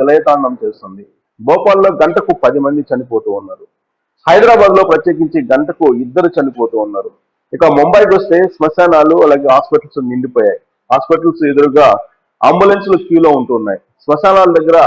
విలయతాండం చేస్తుంది. భోపాల్లో గంటకు 10 మంది చనిపోతూ ఉన్నారు. హైదరాబాద్ లో ప్రత్యేకించి గంటకు 2 చనిపోతూ ఉన్నారు. ఇక ముంబైకి వస్తే శ్మశానాలు అలాగే హాస్పిటల్స్ నిండిపోయాయి. హాస్పిటల్స్ ఎదురుగా అంబులెన్స్లు క్యూలో ఉంటున్నాయి. శ్మశానాల దగ్గర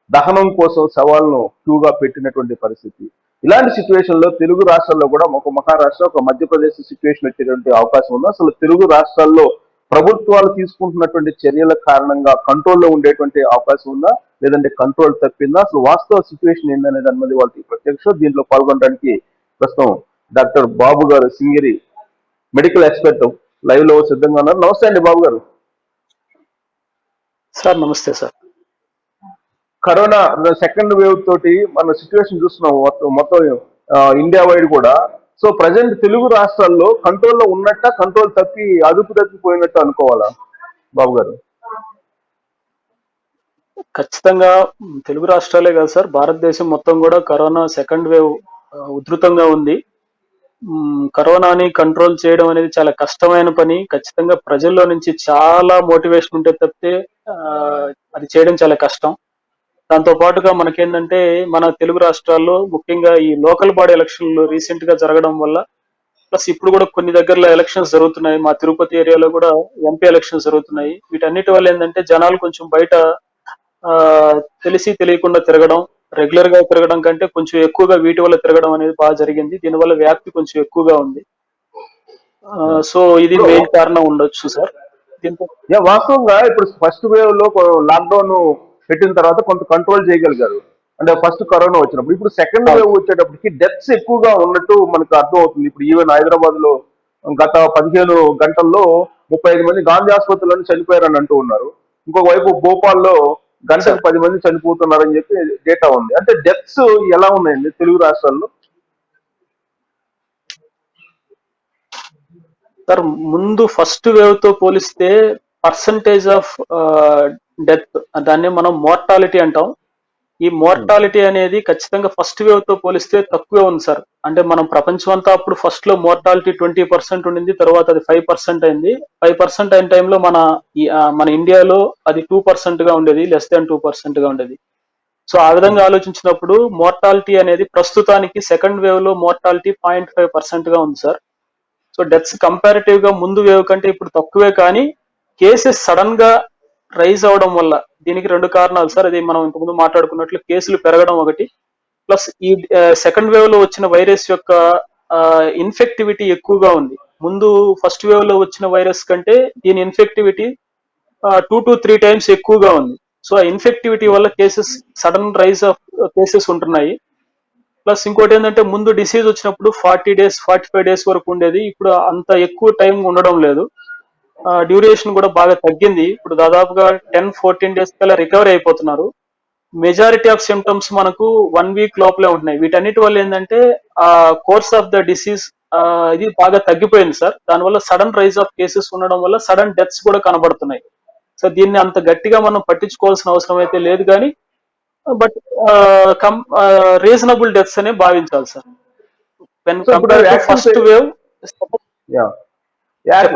దహనం కోసం శవాలను క్యూగా పెట్టినటువంటి పరిస్థితి. ఇలాంటి సిచ్యువేషన్ లో తెలుగు రాష్ట్రాల్లో కూడా ఒక మహారాష్ట్ర ఒక మధ్యప్రదేశ్ సిచ్యువేషన్ వచ్చేటువంటి అవకాశం ఉంది. అసలు తెలుగు రాష్ట్రాల్లో ప్రభుత్వాలు తీసుకుంటున్నటువంటి చర్యల కారణంగా కంట్రోల్లో ఉండేటువంటి అవకాశం ఉందా, లేదంటే కంట్రోల్ తప్పిందా, అసలు వాస్తవ సిచ్యువేషన్ ఏందనే దాని మీద వాళ్ళకి ప్రత్యక్ష దీంట్లో పాల్గొనడానికి ప్రస్తుతం డాక్టర్ బాబు గారు సింగిరి మెడికల్ ఎక్స్పర్ట్ లైవ్ లో సిద్ధంగా ఉన్నారు. నమస్తే అండి బాబు గారు. సార్ నమస్తే సార్. కరోనా సెకండ్ వేవ్ తోటి మన సిచ్యువేషన్ చూస్తున్నాం మొత్తం ఇండియా వైడ్ కూడా. సో ప్రజెంట్ తెలుగు రాష్ట్రాల్లో కంట్రోల్లో ఉన్నట్ట, కంట్రోల్ తప్పి అదుపు తప్పిపోయినట్టు అనుకోవాలా బాబు గారు? ఖచ్చితంగా తెలుగు రాష్ట్రాలే కాదు సార్, భారతదేశం మొత్తం కూడా కరోనా సెకండ్ వేవ్ ఉధృతంగా ఉంది. కరోనాని కంట్రోల్ చేయడం అనేది చాలా కష్టమైన పని. ఖచ్చితంగా ప్రజల్లో నుంచి చాలా మోటివేషన్ ఉంటే తప్పితే అది చేయడం చాలా కష్టం. దాంతో పాటుగా మనకేంటంటే మన తెలుగు రాష్ట్రాల్లో ముఖ్యంగా ఈ లోకల్ బాడీ ఎలక్షన్లు రీసెంట్ గా జరగడం వల్ల, ప్లస్ ఇప్పుడు కూడా కొన్ని దగ్గరలో ఎలక్షన్స్ జరుగుతున్నాయి. మా తిరుపతి ఏరియాలో కూడా ఎంపీ ఎలక్షన్స్ జరుగుతున్నాయి. వీటన్నిటి వల్ల ఏంటంటే జనాలు కొంచెం బయట తెలిసి తెలియకుండా తిరగడం, రెగ్యులర్ గా తిరగడం కంటే కొంచెం ఎక్కువగా వీటి వల్ల తిరగడం అనేది బాగా జరిగింది. దీనివల్ల వ్యాప్తి కొంచెం ఎక్కువగా ఉంది. సో ఇది మెయిన్ కారణం ఉండొచ్చు సార్. వాస్తవంగా ఇప్పుడు ఫస్ట్ వేవ్ లో లాక్డౌన్ పెట్టిన తర్వాత కొంత కంట్రోల్ చేయగలిగారు, అంటే ఫస్ట్ కరోనా వచ్చినప్పుడు. ఇప్పుడు సెకండ్ వేవ్ వచ్చేటప్పటికి డెత్స్ ఎక్కువగా ఉన్నట్టు మనకు అర్థం అవుతుంది. ఇప్పుడు ఈవెన్ హైదరాబాద్ లో గత 15 గంటల్లో 35 మంది గాంధీ ఆసుపత్రిలోనే చనిపోయారని అంటూ ఉన్నారు. ఇంకొక వైపు భోపాల్లో గంటకు 10 మంది చనిపోతున్నారని చెప్పి డేటా ఉంది. అంటే డెత్స్ ఎలా ఉన్నాయండి తెలుగు రాష్ట్రాల్లో? సార్ ముందు ఫస్ట్ వేవ్ తో పోలిస్తే పర్సంటేజ్ ఆఫ్ డెత్, దాన్ని మనం మోర్టాలిటీ అంటాం. ఈ మోర్టాలిటీ అనేది ఖచ్చితంగా ఫస్ట్ వేవ్ తో పోలిస్తే తక్కువే ఉంది సార్. అంటే మనం ప్రపంచం అంతా అప్పుడు ఫస్ట్ లో మోర్టాలిటీ 20% ఉండింది, తర్వాత అది 5% అయింది. 5% అయిన టైంలో మన ఇండియాలో అది 2% గా ఉండేది, లెస్ దాన్ 2% గా ఉండేది. సో ఆ విధంగా ఆలోచించినప్పుడు మోర్టాలిటీ అనేది ప్రస్తుతానికి సెకండ్ వేవ్ లో మోర్టాలిటీ 0.5% గా ఉంది సార్. సో డెత్స్ కంపారిటివ్ గా ముందు వేవ్ కంటే ఇప్పుడు తక్కువే, కానీ కేసెస్ సడన్ గా రైజ్ అవడం వల్ల దీనికి 2 కారణాలు సార్. అది మనం ఇంతకుముందు మాట్లాడుకున్నట్లు కేసులు పెరగడం ఒకటి, ప్లస్ ఈ సెకండ్ వేవ్ లో వచ్చిన వైరస్ యొక్క ఇన్ఫెక్టివిటీ ఎక్కువగా ఉంది. ముందు ఫస్ట్ వేవ్ లో వచ్చిన వైరస్ కంటే దీని ఇన్ఫెక్టివిటీ 2 to 3 times ఎక్కువగా ఉంది. సో ఆ ఇన్ఫెక్టివిటీ వల్ల cases sudden rise of cases ఉంటున్నాయి. ప్లస్ ఇంకోటి ఏంటంటే ముందు డిసీజ్ వచ్చినప్పుడు 40 days 45 days వరకు ఉండేది. ఇప్పుడు అంత ఎక్కువ టైం ఉండడం లేదు. డ్యూరేషన్ కూడా బాగా తగ్గింది. ఇప్పుడు దాదాపుగా 10-14 days కల్లా రికవర్ అయిపోతున్నారు. మెజారిటీ ఆఫ్ సిమ్టమ్స్ మనకు 1 week లోపలే ఉంటున్నాయి. వీటన్నిటి వల్ల ఏంటంటే ఆ కోర్స్ ఆఫ్ ద డిసీజ్ ఇది బాగా తగ్గిపోయింది సార్. దానివల్ల సడన్ రైజ్ ఆఫ్ కేసెస్ ఉండడం వల్ల సడన్ డెత్స్ కూడా కనబడుతున్నాయి. సో దీన్ని అంత గట్టిగా మనం పట్టించుకోవాల్సిన అవసరం అయితే లేదు, కానీ బట్ రీజనబుల్ డెత్స్ అనే భావించాలి sir. First wave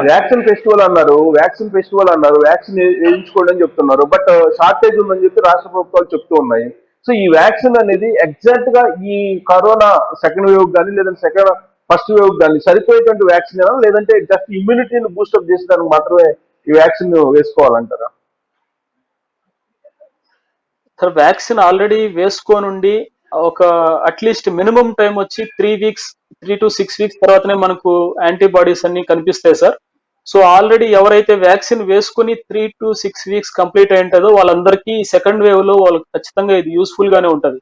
vaccine festival అన్నారు, వ్యాక్సిన్ వేయించుకోండి అని చెప్తున్నారు. బట్ షార్టేజ్ ఉందని చెప్పి రాష్ట్ర ప్రభుత్వాలు చెప్తూ ఉన్నాయి. సో ఈ వ్యాక్సిన్ అనేది ఎగ్జాక్ట్ గా ఈ కరోనా సెకండ్ వేవ్ కానీ లేదంటే ఫస్ట్ వేవ్ కానీ సరిపోయేటువంటి వ్యాక్సిన్ ఏనా, లేదంటే జస్ట్ ఇమ్యూనిటీని బూస్టప్ చేసేదానికి మాత్రమే ఈ వ్యాక్సిన్ వేసుకోవాలంటారా? సార్ వ్యాక్సిన్ ఆల్రెడీ వేసుకోనుండి ఒక అట్లీస్ట్ మినిమం టైం వచ్చి 3 to 6 weeks తర్వాతనే మనకు యాంటీబాడీస్ అన్ని కనిపిస్తాయి సార్. సో ఆల్రెడీ ఎవరైతే వ్యాక్సిన్ వేసుకుని 3 to 6 weeks కంప్లీట్ అయి ఉంటుందో వాళ్ళందరికీ సెకండ్ వేవ్ లో వాళ్ళకి ఖచ్చితంగా ఇది యూస్ఫుల్ గానే ఉంటుంది.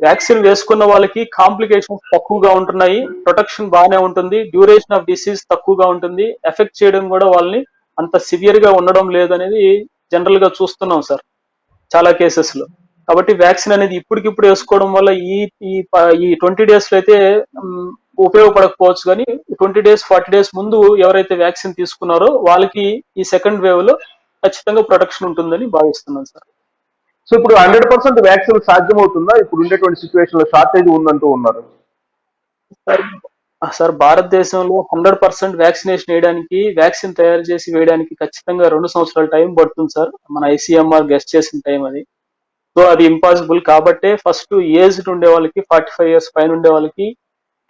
వ్యాక్సిన్ వేసుకున్న వాళ్ళకి కాంప్లికేషన్స్ తక్కువగా ఉంటున్నాయి, ప్రొటెక్షన్ బాగానే ఉంటుంది, డ్యూరేషన్ ఆఫ్ డిసీజ్ తక్కువగా ఉంటుంది, ఎఫెక్ట్ చేయడం కూడా వాళ్ళని అంత సివియర్ గా ఉండడం లేదనేది జనరల్ గా చూస్తున్నాం సార్ చాలా కేసెస్ లో. కాబట్టి వ్యాక్సిన్ అనేది ఇప్పటికిప్పుడు వేసుకోవడం వల్ల ఈ 20 days లో అయితే ఉపయోగపడకపోవచ్చు, కానీ 20 days 40 days ముందు ఎవరైతే వ్యాక్సిన్ తీసుకున్నారో వాళ్ళకి ఈ సెకండ్ వేవ్ లో ఖచ్చితంగా ప్రొటెక్షన్ ఉంటుందని భావిస్తున్నాను సార్. సో ఇప్పుడు 100% వ్యాక్సిన్ సాధ్యమవుతుందా? ఇప్పుడు ఉండేటువంటి సిచ్యువేషన్ లో షార్టేజ్ ఉందంటూ ఉన్నారు సార్. భారతదేశంలో 100% వ్యాక్సినేషన్ వేయడానికి, వ్యాక్సిన్ తయారు చేసి వేయడానికి ఖచ్చితంగా 2 సంవత్సరాల టైం పడుతుంది సార్. మన ICMR గెస్ట్ చేసిన టైం అది. సో అది ఇంపాసిబుల్ కాబట్టే ఫస్ట్ ఏజ్డ్ ఉండే వాళ్ళకి 45 years పైన ఉండే వాళ్ళకి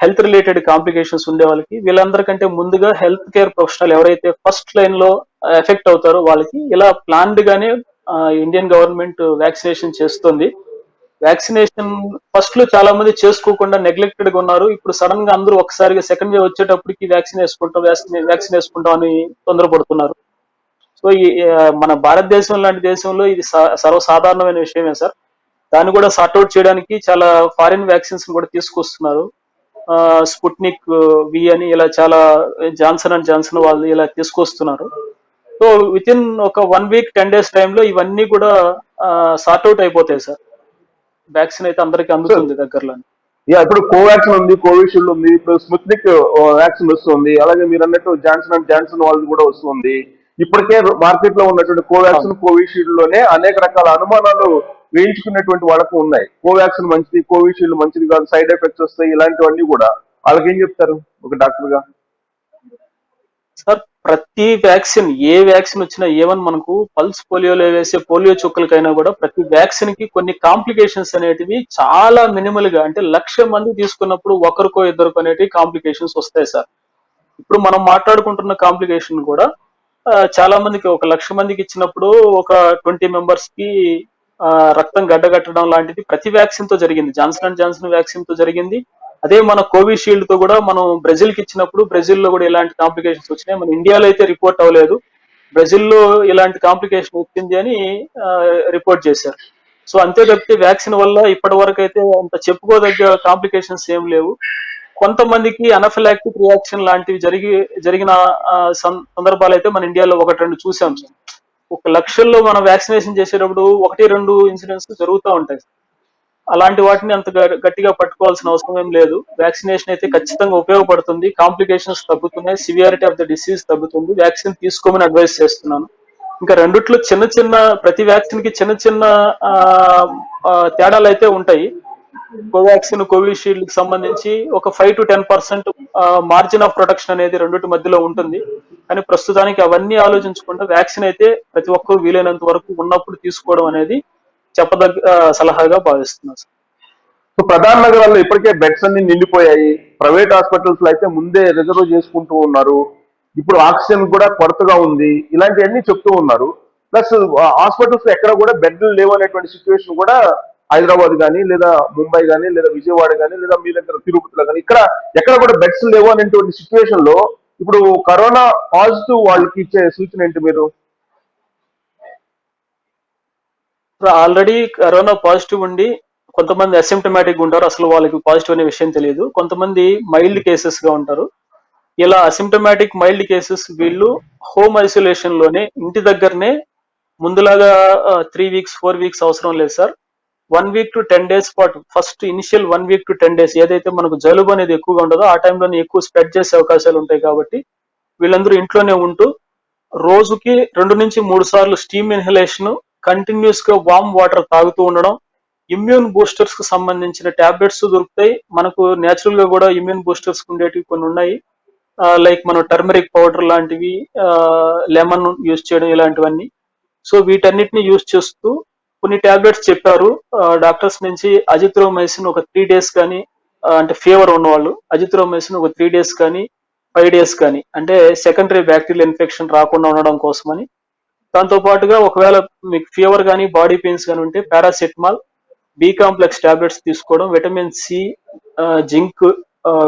హెల్త్ రిలేటెడ్ కాంప్లికేషన్స్ ఉండే వాళ్ళకి వీళ్ళందరికంటే ముందుగా హెల్త్ కేర్ ప్రొఫెషనల్ ఎవరైతే ఫస్ట్ లైన్ లో ఎఫెక్ట్ అవుతారో వాళ్ళకి ఇలా ప్లాన్డ్ గానే ఇండియన్ గవర్నమెంట్ వ్యాక్సినేషన్ చేస్తుంది. వ్యాక్సినేషన్ ఫస్ట్ లో చాలా మంది చేసుకోకుండా నెగ్లెక్టెడ్ గా ఉన్నారు. ఇప్పుడు సడన్ గా అందరూ ఒకసారిగా సెకండ్ వేవ్ వచ్చేటప్పటికి వ్యాక్సిన్ వేసుకుంటాం అని తొందరపడుతున్నారు. సో ఈ మన భారతదేశం లాంటి దేశంలో ఇది సర్వసాధారణమైన విషయమే సార్. దాన్ని కూడా సార్ట్అవుట్ చేయడానికి చాలా ఫారిన్ వ్యాక్సిన్స్ కూడా తీసుకొస్తున్నారు. స్పుట్నిక్ వి అని ఇలా చాలా జాన్సన్ అండ్ జాన్సన్ వాళ్ళు ఇలా తీసుకొస్తున్నారు. సో విత్ ఇన్ ఒక 1 week 10 days టైంలో ఇవన్నీ కూడా సార్ట్అవుట్ అయిపోతాయి సార్. వ్యాక్సిన్ అయితే అందరికీ సో అందుతుంది దగ్గరలో. ఇప్పుడు కోవాక్సిన్ ఉంది, కోవిషీల్డ్ ఉంది, ఇప్పుడు స్పుత్నిక్ వ్యాక్సిన్ వస్తుంది, అలాగే మీరు అన్నట్టు జాన్సన్ అండ్ జాన్సన్ వాళ్ళది కూడా వస్తుంది. ఇప్పటికే మార్కెట్ లో ఉన్నటువంటి కోవాక్సిన్ కోవిషీల్డ్ లోనే అనేక రకాల అనుమానాలు వేయించుకునేటువంటి వాళ్ళకు ఉన్నాయి. కోవాక్సిన్ మంచిది, కోవిషీల్డ్ మంచిది కాదు, సైడ్ ఎఫెక్ట్స్ వస్తాయి, ఇలాంటివన్నీ కూడా వాళ్ళకి ఏం చెప్తారు ఒక డాక్టర్ గా? సార్ ప్రతి వ్యాక్సిన్ ఏ వ్యాక్సిన్ వచ్చినా ఈవెన్ మనకు పల్స్ పోలియోలో వేసే పోలియో చుక్కలకైనా కూడా ప్రతి వ్యాక్సిన్ కి కొన్ని కాంప్లికేషన్స్ అనేటివి చాలా మినిమల్ గా అంటే 1,00,000 మంది తీసుకున్నప్పుడు ఒకరికో ఇద్దరికో అనేటివి కాంప్లికేషన్స్ వస్తాయి సార్. ఇప్పుడు మనం మాట్లాడుకుంటున్న కాంప్లికేషన్ కూడా చాలా మందికి ఒక 1,00,000 మందికి ఇచ్చినప్పుడు ఒక 20 members కి రక్తం గడ్డగట్టడం లాంటిది ప్రతి వ్యాక్సిన్ తో జరిగింది. జాన్సన్ అండ్ జాన్సన్ వ్యాక్సిన్ తో జరిగింది. అదే మన కోవిషీల్డ్ తో కూడా మనం బ్రెజిల్ కి ఇచ్చినప్పుడు బ్రెజిల్ లో కూడా ఇలాంటి కాంప్లికేషన్స్ వచ్చినాయి. మన ఇండియాలో అయితే రిపోర్ట్ అవ్వలేదు. బ్రెజిల్ లో ఇలాంటి కాంప్లికేషన్ వచ్చింది అని రిపోర్ట్ చేశారు. సో అంతే తప్పితే వ్యాక్సిన్ వల్ల ఇప్పటి వరకు అయితే అంత చెప్పుకోదగ్గ కాంప్లికేషన్స్ ఏం లేవు. కొంతమందికి అనఫిలాక్టిక్ రియాక్షన్ లాంటివి జరిగిన సందర్భాలు అయితే మన ఇండియాలో 1-2 చూసాం సార్. 1,00,000లో మనం వ్యాక్సినేషన్ చేసేటప్పుడు 1-2 ఇన్సిడెంట్స్ జరుగుతూ ఉంటాయి. అలాంటి వాటిని అంత గట్టిగా పట్టుకోవాల్సిన అవసరం ఏం లేదు. వ్యాక్సినేషన్ అయితే ఖచ్చితంగా ఉపయోగపడుతుంది. కాంప్లికేషన్స్ తగ్గుతున్నాయి, సివియారిటీ ఆఫ్ ద డిసీజ్ తగ్గుతుంది. వ్యాక్సిన్ తీసుకోమని అడ్వైస్ చేస్తున్నాను. ఇంకా రెండిట్లో ప్రతి వ్యాక్సిన్ కి చిన్న చిన్న తేడాలు అయితే ఉంటాయి. కోవాక్సిన్ కోవిషీల్డ్ కి సంబంధించి ఒక 5 to 10% మార్జిన్ ఆఫ్ ప్రొటెక్షన్ అనేది రెండింటి మధ్యలో ఉంటుంది. కానీ ప్రస్తుతానికి అవన్నీ ఆలోచించకుండా వ్యాక్సిన్ అయితే ప్రతి ఒక్కరూ వీలైనంత వరకు ఉన్నప్పుడు తీసుకోవడం అనేది చెప్పదగ్గ సలహాగా భావిస్తున్నాను. సో ప్రధాన నగరాల్లో ఇప్పటికే బెడ్స్ అన్ని నిండిపోయాయి. ప్రైవేట్ హాస్పిటల్స్ లో అయితే ముందే రిజర్వ్ చేసుకుంటూ ఉన్నారు. ఇప్పుడు ఆక్సిజన్ కూడా కొరతగా ఉంది, ఇలాంటివన్నీ చెప్తూ ఉన్నారు. ప్లస్ హాస్పిటల్స్ ఎక్కడ కూడా బెడ్లు లేవు అనేటువంటి సిచ్యువేషన్ కూడా హైదరాబాద్ కానీ, లేదా ముంబై కానీ, లేదా విజయవాడ కానీ, లేదా మీ దగ్గర తిరుపతిలో కానీ ఇక్కడ ఎక్కడ కూడా బెడ్స్ లేవు అనేటువంటి సిచ్యువేషన్ లో ఇప్పుడు కరోనా పాజిటివ్ వాళ్ళకి ఇచ్చే సూచన ఏంటి మీరు? ఆల్రెడీ కరోనా పాజిటివ్ ఉండి కొంతమంది అసిమ్టమాటిక్ ఉంటారు, అసలు వాళ్ళకి పాజిటివ్ అనే విషయం తెలియదు. కొంతమంది మైల్డ్ కేసెస్ గా ఉంటారు. ఇలా అసిమ్టమాటిక్ మైల్డ్ కేసెస్ వీళ్ళు హోమ్ ఐసోలేషన్ లోనే ఇంటి దగ్గరనే ముందులాగా 3 weeks 4 weeks అవసరం లేదు సార్. 1 week to 10 days పాటు first initial 1 week to 10 days ఏదైతే మనకు జలుబు అనేది ఎక్కువగా ఉండదో ఆ టైంలోనే ఎక్కువ స్ప్రెడ్ చేసే అవకాశాలు ఉంటాయి. కాబట్టి వీళ్ళందరూ ఇంట్లోనే ఉంటూ రోజుకి 2 నుంచి 3 సార్లు స్టీమ్ ఇన్హలేషన్, కంటిన్యూస్ గా వామ్ వాటర్ తాగుతూ ఉండడం. ఇమ్యూన్ బూస్టర్స్ కు సంబంధించిన టాబ్లెట్స్ దొరుకుతాయి మనకు. నేచురల్ గా కూడా ఇమ్యూన్ బూస్టర్స్ ఉండేటివి కొన్ని ఉన్నాయి. లైక్ మనం టర్మరిక్ పౌడర్ లాంటివి, లెమన్ యూజ్ చేయడం ఇలాంటివన్నీ. సో వీటన్నిటిని యూజ్ చేస్తూ కొన్ని టాబ్లెట్స్ చెప్పారు డాక్టర్స్ నుంచి. అజిత్రోమైసిన్ ఒక 3 days కానీ, అంటే ఫీవర్ ఉన్నవాళ్ళు అజిత్రోమైసిన్ ఒక 3 days కానీ 5 days కానీ, అంటే సెకండరీ బ్యాక్టీరియల్ ఇన్ఫెక్షన్ రాకుండా ఉండడం కోసమని. దాంతో పాటుగా ఒకవేళ మీకు ఫీవర్ కానీ బాడీ పెయిన్స్ కానీ ఉంటే పారాసెటమాల్, బి కాంప్లెక్స్ టాబ్లెట్స్ తీసుకోవడం, vitamin C, zinc,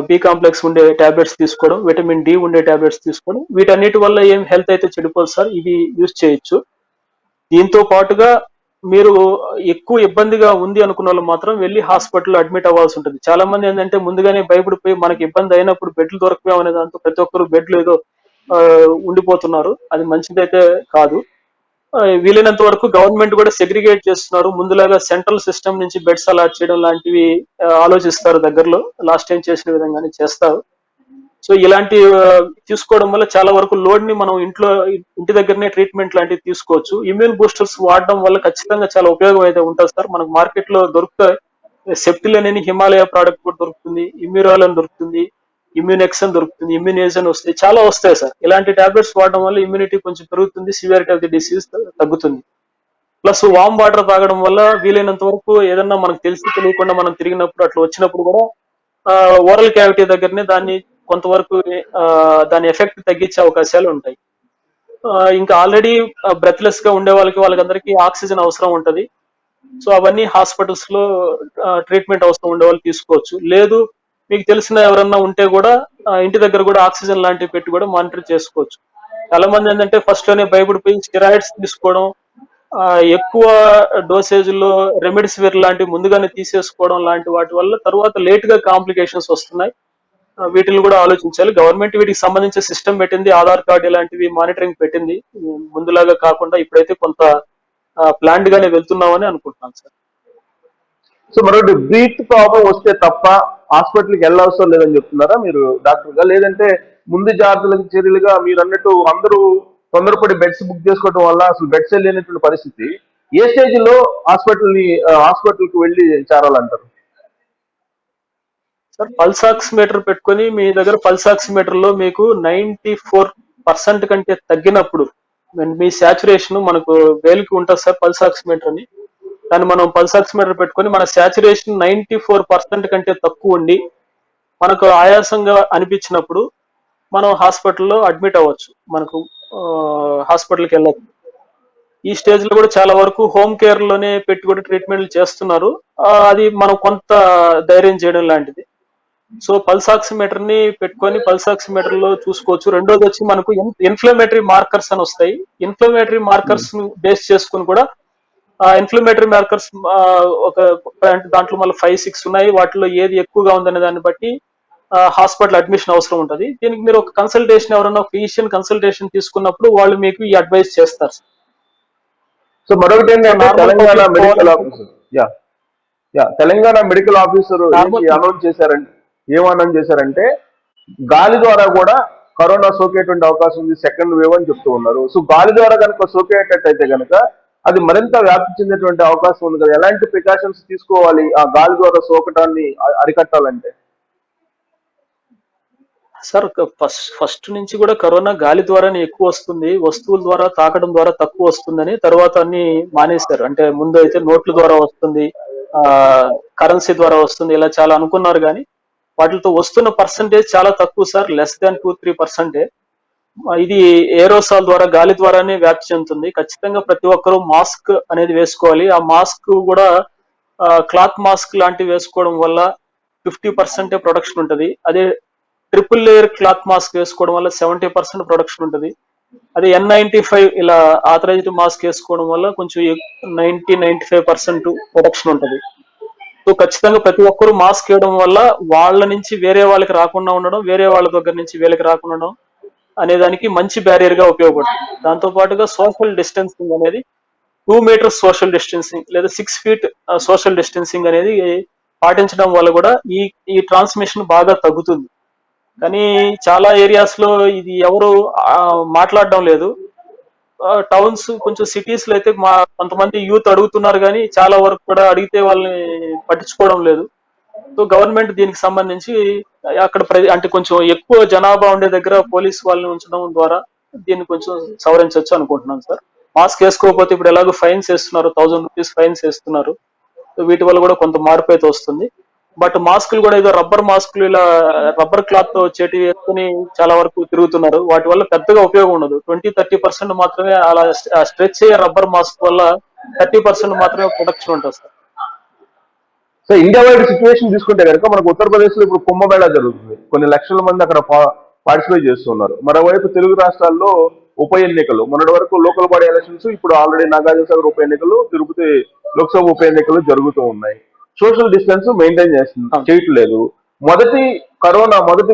B complex ఉండే టాబ్లెట్స్ తీసుకోవడం, విటమిన్ డి ఉండే టాబ్లెట్స్ తీసుకోవడం. వీటన్నిటి వల్ల ఏం హెల్త్ అయితే చెడిపోదు సార్, ఇవి యూజ్ చేయొచ్చు. దీంతో పాటుగా మీరు ఎక్కువ ఇబ్బందిగా ఉంది అనుకున్న వాళ్ళు మాత్రం వెళ్ళి హాస్పిటల్లో అడ్మిట్ అవ్వాల్సి ఉంటుంది. చాలా మంది ఏంటంటే ముందుగానే భయపడిపోయి మనకి ఇబ్బంది అయినప్పుడు బెడ్లు దొరకవేమో అనే దాంతో ప్రతి ఒక్కరు బెడ్లు ఏదో ఉండిపోతున్నారు. అది మంచిదైతే కాదు. వీలైనంత వరకు గవర్నమెంట్ కూడా సెగ్రిగేట్ చేస్తున్నారు. ముందులాగా సెంట్రల్ సిస్టమ్ నుంచి బెడ్స్ అలాట్ చేయడం లాంటివి ఆలోచిస్తారు దగ్గరలో. లాస్ట్ టైం చేసిన విధంగానే చేస్తారు. సో ఇలాంటి తీసుకోవడం వల్ల చాలా వరకు లోడ్ ని మనం ఇంటి దగ్గరనే ట్రీట్మెంట్ లాంటివి తీసుకోవచ్చు. ఇమ్యూన్ బూస్టర్స్ వాడడం వల్ల ఖచ్చితంగా చాలా ఉపయోగం అయితే ఉంటుంది సార్. మనకు మార్కెట్ లో దొరుకుతాయి. సెప్టిలిన్ అని హిమాలయ ప్రోడక్ట్ కూడా దొరుకుతుంది, ఇమ్యూరాల్ అని దొరుకుతుంది, ఇమ్యూనెక్స్ అని దొరుకుతుంది, ఇమ్యూనేజ్ అని వస్తాయి, చాలా వస్తాయి సార్. ఇలాంటి టాబ్లెట్స్ వాడడం వల్ల ఇమ్యూనిటీ కొంచెం పెరుగుతుంది, సివియారిటీ ఆఫ్ ది డిసీజ్ తగ్గుతుంది. ప్లస్ వామ్ వాటర్ తాగడం వల్ల వీలైనంత వరకు ఏదన్నా మనకు తెలిసి తెలియకుండా మనం తిరిగినప్పుడు అట్లా వచ్చినప్పుడు కూడా ఓరల్ క్యావిటీ దగ్గరనే దాన్ని కొంతవరకు దాని ఎఫెక్ట్ తగ్గించే అవకాశాలు ఉంటాయి. ఇంకా ఆల్రెడీ బ్రెత్లెస్ గా ఉండే వాళ్ళకందరికీ ఆక్సిజన్ అవసరం ఉంటది. సో అవన్నీ హాస్పిటల్స్ లో ట్రీట్మెంట్ అవసరం ఉండే వాళ్ళు తీసుకోవచ్చు. లేదు మీకు తెలిసిన ఎవరన్నా ఉంటే కూడా ఇంటి దగ్గర కూడా ఆక్సిజన్ లాంటివి పెట్టి కూడా మానిటర్ చేసుకోవచ్చు. చాలా మంది ఏంటంటే ఫస్ట్ లోనే భయపడిపోయి స్టెరాయిడ్స్ తీసుకోవడం, ఎక్కువ డోసేజ్లో రెమెడిసివిర్ లాంటివి ముందుగానే తీసేసుకోవడం లాంటి వాటి వల్ల తర్వాత లేట్ గా కాంప్లికేషన్స్ వస్తున్నాయి. వీటిని కూడా ఆలోచించాలి. గవర్నమెంట్ వీటికి సంబంధించిన సిస్టమ్ పెట్టింది, ఆధార్ కార్డు ఇలాంటివి మానిటరింగ్ పెట్టింది. ముందులాగా కాకుండా ఇప్పుడైతే కొంత ప్లాన్డ్ గానే వెళ్తున్నామని అనుకుంటున్నాను సార్. సో మరొకటి, బ్రీత్ ప్రాబ్లం వస్తే తప్ప హాస్పిటల్కి వెళ్ళవసరం లేదని చెప్తున్నారా మీరు డాక్టర్ గా? లేదంటే ముందు జాగ్రత్తలకు చర్యలుగా మీరు అన్నట్టు అందరూ తొందరపడి బెడ్స్ బుక్ చేసుకోవడం వల్ల అసలు బెడ్స్ లేనటువంటి పరిస్థితి, ఏ స్టేజ్ లో హాస్పిటల్కి వెళ్ళి చేరాలంటారు? సార్ పల్స్ ఆక్సిమీటర్ పెట్టుకొని మీ దగ్గర పల్స్ ఆక్సిమీటర్ లో మీకు 94% కంటే తగ్గినప్పుడు మీ సాచురేషన్ మనకు వేలికి ఉంటుంది సార్ పల్స్ ఆక్సిమీటర్ అని. దాన్ని మనం పల్స్ ఆక్సిమీటర్ పెట్టుకొని మన సాచురేషన్ 94% కంటే తక్కువ ఉండి మనకు ఆయాసంగా అనిపించినప్పుడు మనం హాస్పిటల్లో అడ్మిట్ అవ్వచ్చు, మనకు హాస్పిటల్కి వెళ్ళచ్చు. ఈ స్టేజ్ లో కూడా చాలా వరకు హోమ్ కేర్ లోనే పెట్టి కూడా ట్రీట్మెంట్లు చేస్తున్నారు. అది మనం కొంత ధైర్యం చేయడం లాంటిది. సో పల్స్ ఆక్సిమీటర్ ని పెట్టుకొని పల్స్ ఆక్సిమీటర్ లో చూసుకోవచ్చు. రెండోది వచ్చి మనకు ఇన్ఫ్లమేటరీ మార్కర్స్ అని వస్తాయి. ఇన్ఫ్లమేటరీ మార్కర్స్ బేస్ చేసుకుని కూడా ఇన్ఫ్లమేటరీ మార్కర్స్ ఒక దాంట్లో మళ్ళీ 5-6 ఉన్నాయి. వాటిలో ఏది ఎక్కువగా ఉందనే దాన్ని బట్టి హాస్పిటల్ అడ్మిషన్ అవసరం ఉంటుంది. దీనికి మీరు ఒక కన్సల్టేషన్ ఎవరైనా ఫిజిషియన్ కన్సల్టేషన్ తీసుకున్నప్పుడు వాళ్ళు మీకు ఈ అడ్వైస్ చేస్తారు. సో మరొకటి ఏంటంటే తెలంగాణ మెడికల్ ఆఫీసర్ అనౌన్స్ చేశారంటే గాలి ద్వారా కూడా కరోనా సోకేటువంటి అవకాశం ఉంది, సెకండ్ వేవ్ అని చెప్తూ ఉన్నారు. సో గాలి ద్వారా కనుక సోకేటట్టయితే కనుక అది మరింత వ్యాప్తి చెందేటువంటి అవకాశం ఉంది కదా. ఎలాంటి ప్రికాషన్స్ తీసుకోవాలి ఆ గాలి ద్వారా సోకటాన్ని అరికట్టాలంటే? సార్ ఫస్ట్ నుంచి కూడా కరోనా గాలి ద్వారానే ఎక్కువ వస్తుంది, వస్తువుల ద్వారా తాకడం ద్వారా తక్కువ వస్తుందని తర్వాత అన్ని మానేశారు. అంటే ముందు అయితే నోట్ల ద్వారా వస్తుంది, కరెన్సీ ద్వారా వస్తుంది, ఇలా చాలా అనుకున్నారు. కానీ వాటితో వస్తున్న పర్సంటేజ్ చాలా తక్కువ సార్, లెస్ దాన్ 2-3%. ఇది ఏరోసాల్ ద్వారా గాలి ద్వారానే వ్యాప్తి చెందుతుంది. ఖచ్చితంగా ప్రతి ఒక్కరూ మాస్క్ అనేది వేసుకోవాలి. ఆ మాస్క్ కూడా క్లాత్ మాస్క్ లాంటివి వేసుకోవడం వల్ల 50% ప్రొడక్షన్ ఉంటుంది. అదే ట్రిపుల్ లేయర్ క్లాత్ మాస్క్ వేసుకోవడం వల్ల 70% ప్రొడక్షన్ ఉంటుంది. అదే N95 ఇలా ఆథరైజ్డ్ మాస్క్ వేసుకోవడం వల్ల కొంచెం 90-95% ప్రొడక్షన్ ఉంటుంది. సో ఖచ్చితంగా ప్రతి ఒక్కరూ మాస్క్ వేయడం వల్ల వాళ్ళ నుంచి వేరే వాళ్ళకి రాకుండా ఉండడం, వేరే వాళ్ళ దగ్గర నుంచి వీళ్ళకి రాకుండా ఉండడం అనే దానికి మంచి బ్యారియర్ గా ఉపయోగపడుతుంది. దాంతో పాటుగా సోషల్ డిస్టెన్సింగ్ అనేది 2 మీటర్స్ సోషల్ డిస్టెన్సింగ్ లేదా 6 ఫీట్ సోషల్ డిస్టెన్సింగ్ అనేది పాటించడం వల్ల కూడా ఈ ట్రాన్స్మిషన్ బాగా తగ్గుతుంది. కానీ చాలా ఏరియాస్ లో ఇది ఎవరు మాట్లాడడం లేదు. టౌన్స్ కొంచెం సిటీస్ లో అయితే కొంతమంది యూత్ అడుగుతున్నారు, కానీ చాలా వరకు కూడా అడిగితే వాళ్ళని పట్టించుకోవడం లేదు. సో గవర్నమెంట్ దీనికి సంబంధించి అక్కడ అంటే కొంచెం ఎక్కువ జనాభా ఉండే దగ్గర పోలీస్ వాళ్ళని ఉంచడం ద్వారా దీన్ని కొంచెం సవరించవచ్చు అనుకుంటున్నాను సార్. మాస్క్ వేసుకోకపోతే ఇప్పుడు ఎలాగో ఫైన్స్ వేస్తున్నారు, 1000 రూపీస్ ఫైన్స్ వేస్తున్నారు. వీటి వల్ల కూడా కొంత మార్పు అయితే వస్తుంది. బట్ మాస్కులు కూడా ఏదో రబ్బర్ మాస్కులు ఇలా రబ్బర్ క్లాత్ తో చెటి వేసుకుని చాలా వరకు తిరుగుతున్నారు. వాటి వల్ల పెద్దగా ఉపయోగం ఉండదు. 20-30% మాత్రమే అలా స్ట్రెచ్ అయ్యే రబ్బర్ మాస్క్ వల్ల 30% మాత్రమే ప్రొటెక్షన్ ఉంటుంది sir. So India wide situation తీసుకుంటే కనుక మనకు ఉత్తరప్రదేశ్ లో ఇప్పుడు కుంభమేళా జరుగుతుంది. కొన్ని లక్షల మంది అక్కడ పార్టిసిపేట్ చేస్తున్నారు. మరోవైపు తెలుగు రాష్ట్రాల్లో ఉప ఎన్నికలు, మొన్నటి వరకు లోకల్ బాడీ ఎలక్షన్స్, ఇప్పుడు ఆల్రెడీ నాగార్జున సాగర్ ఉప ఎన్నికలు, తిరుపతి లోక్సభ ఉప ఎన్నికలు జరుగుతూ ఉన్నాయి. సోషల్ డిస్టెన్స్ మెయింటైన్ చేయట్లేదు. మొదటి